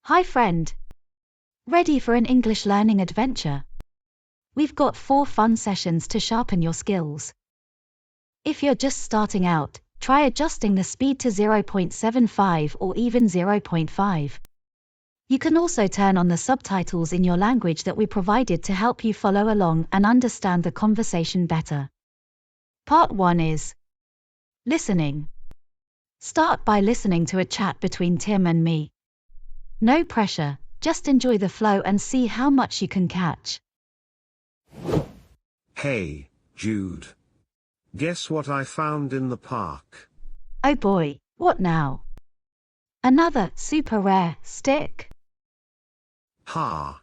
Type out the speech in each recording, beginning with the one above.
Hi friend. Ready for an English learning adventure? We've got 4 fun sessions to sharpen your skills. If you're just starting out, try adjusting the speed to 0.75 or even 0.5. You can also turn on the subtitles in your language that we provided to help you follow along and understand the conversation better. Part 1 is listening. Start by listening to a chat between Tim and me. No pressure, just enjoy the flow and see how much you can catch. Hey, Jude. Guess what I found in the park? Oh boy, what now? Another super rare stick? Ha!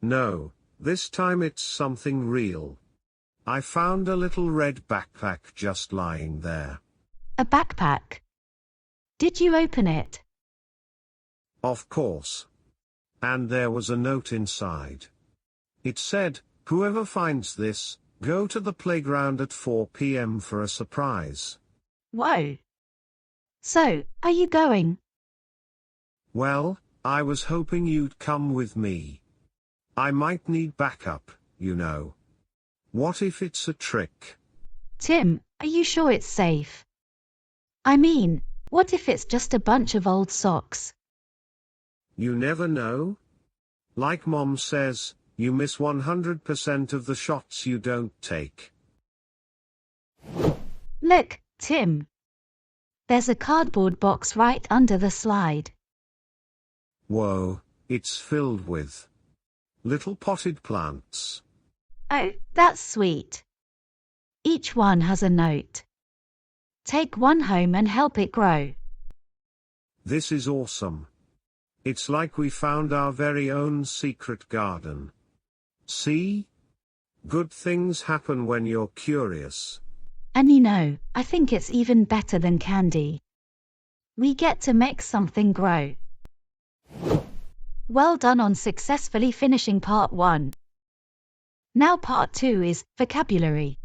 No, this time it's something real. I found a little red backpack just lying there. A backpack? Did you open it? Of course. And there was a note inside. It said, "Whoever finds this, go to the playground at 4 p.m. for a surprise." Whoa. So, are you going? Well, I was hoping you'd come with me. I might need backup, you know. What if it's a trick? Tim, are you sure it's safe? I mean, what if it's just a bunch of old socks? You never know. Like Mom says, you miss 100% of the shots you don't take. Look, Tim. There's a cardboard box right under the slide. Whoa, it's filled with little potted plants. Oh, that's sweet. Each one has a note. Take one home and help it grow. This is awesome. It's like we found our very own secret garden. See? Good things happen when you're curious. And you know, I think it's even better than candy. We get to make something grow. Well done on successfully finishing part 1. Now part 2 is vocabulary.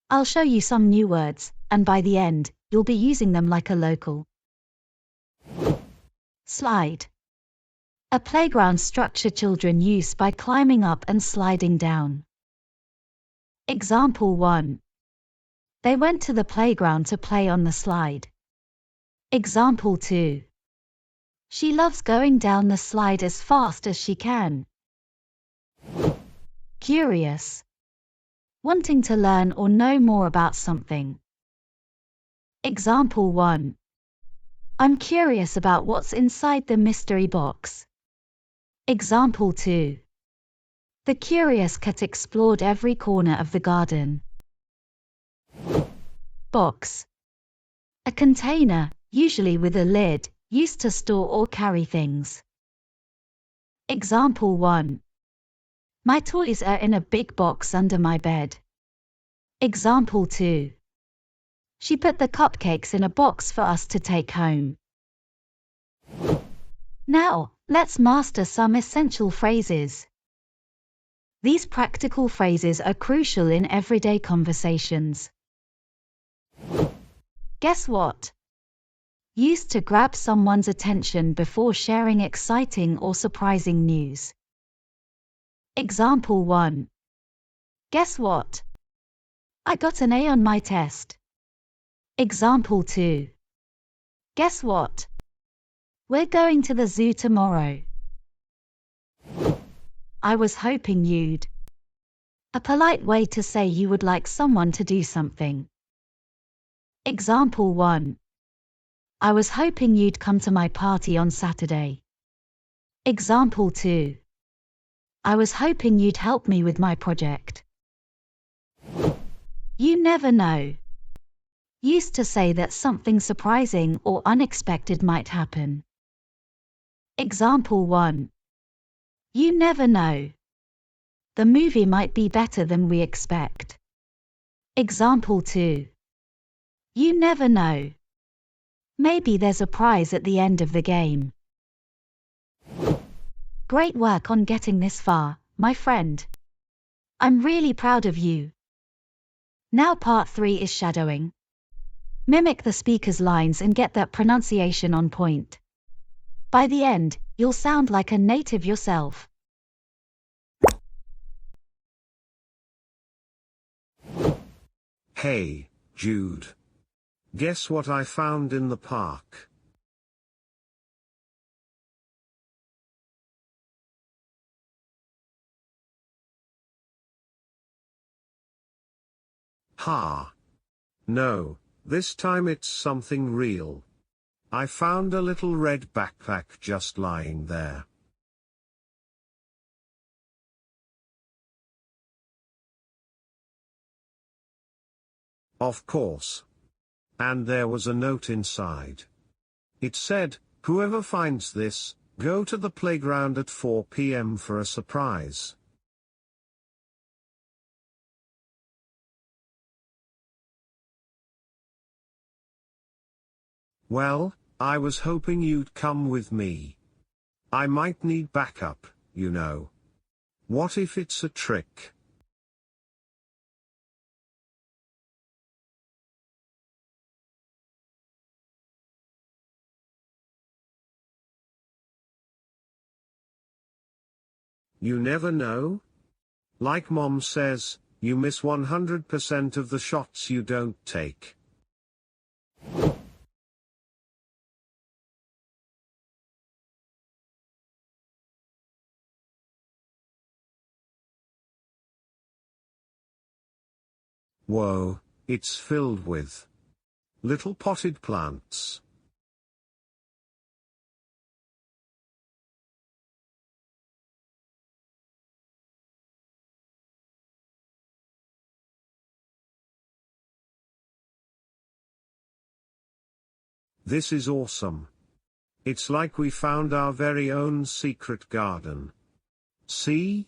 I'll show you some new words, and by the end, you'll be using them like a local. Slide. A playground structure children use by climbing up and sliding down. Example 1. They went to the playground to play on the slide. Example 2. She loves going down the slide as fast as she can. Curious. Wanting to learn or know more about something. Example 1. I'm curious about what's inside the mystery box. Example 2. The curious cat explored every corner of the garden. Box. A container, usually with a lid, used to store or carry things. Example 1. My toys are in a big box under my bed. Example 2. She put the cupcakes in a box for us to take home. Now, let's master some essential phrases. These practical phrases are crucial in everyday conversations. Guess what? Used to grab someone's attention before sharing exciting or surprising news. Example 1. Guess what? I got an A on my test. Example 2. Guess what? We're going to the zoo tomorrow. I was hoping you'd. A polite way to say you would like someone to do something. Example 1. I was hoping you'd come to my party on Saturday. Example 2. I was hoping you'd help me with my project. You never know. Used to say that something surprising or unexpected might happen. Example 1. You never know. The movie might be better than we expect. Example 2. You never know. Maybe there's a prize at the end of the game. Great work on getting this far, my friend. I'm really proud of you. Now part 3 is shadowing. Mimic the speaker's lines and get that pronunciation on point. By the end, you'll sound like a native yourself. Hey, Jude. Guess what I found in the park? Ha! No, this time it's something real. I found a little red backpack just lying there. Of course. And there was a note inside. It said, "Whoever finds this, go to the playground at 4 p.m. for a surprise." Well, I was hoping you'd come with me. I might need backup, you know. What if it's a trick? You never know? Like Mom says, you miss 100% of the shots you don't take. Whoa, it's filled with little potted plants. This is awesome. It's like we found our very own secret garden. See?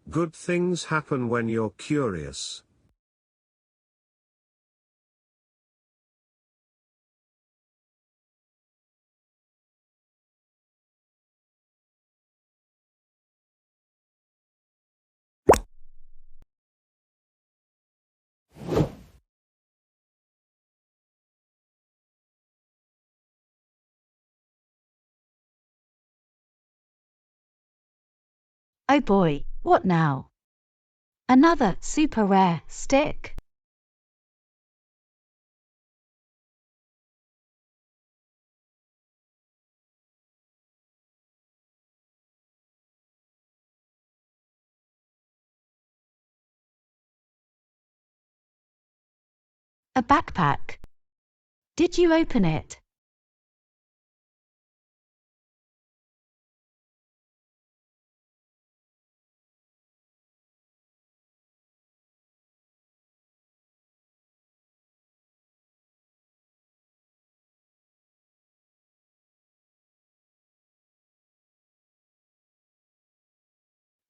Good things happen when you're curious. Oh boy, what now? Another super rare stick? A backpack? Did you open it?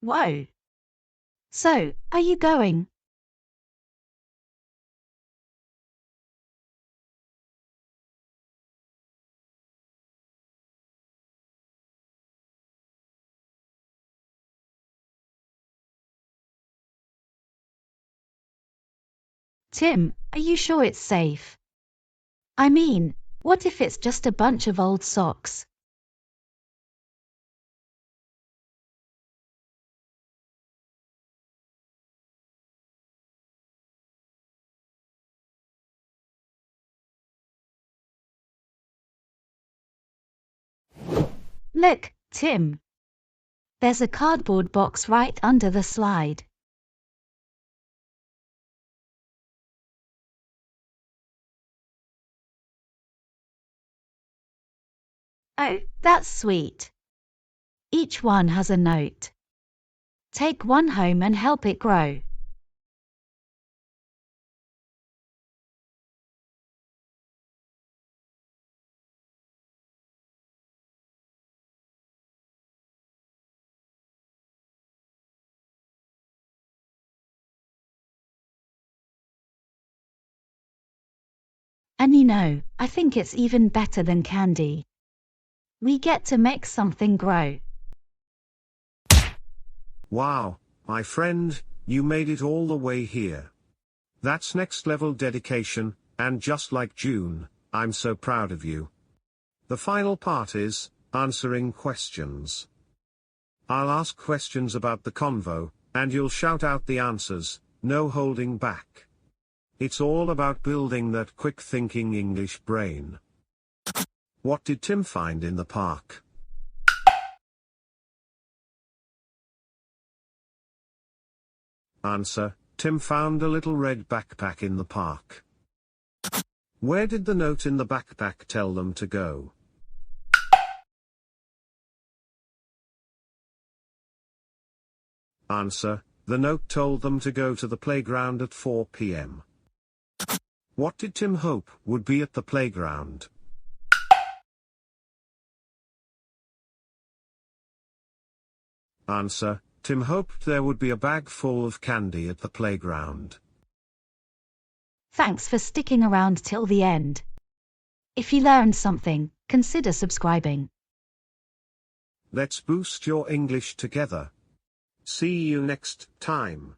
Whoa. So, are you going? Tim, are you sure it's safe? I mean, what if it's just a bunch of old socks? Look, Tim. There's a cardboard box right under the slide. Oh, that's sweet. Each one has a note. Take one home and help it grow. And you know, I think it's even better than candy. We get to make something grow. Wow, my friend, you made it all the way here. That's next level dedication, and just like June, I'm so proud of you. The final part is, Answering questions. I'll ask questions about the convo, and you'll shout out the answers, no holding back. It's all about building that quick-thinking English brain. What did Tim find in the park? Answer: Tim found a little red backpack in the park. Where did the note in the backpack tell them to go? Answer: the note told them to go to the playground at 4 p.m. What did Tim hope would be at the playground? Answer: Tim hoped there would be a bag full of candy at the playground. Thanks for sticking around till the end. If you learned something, consider subscribing. Let's boost your English together. See you next time.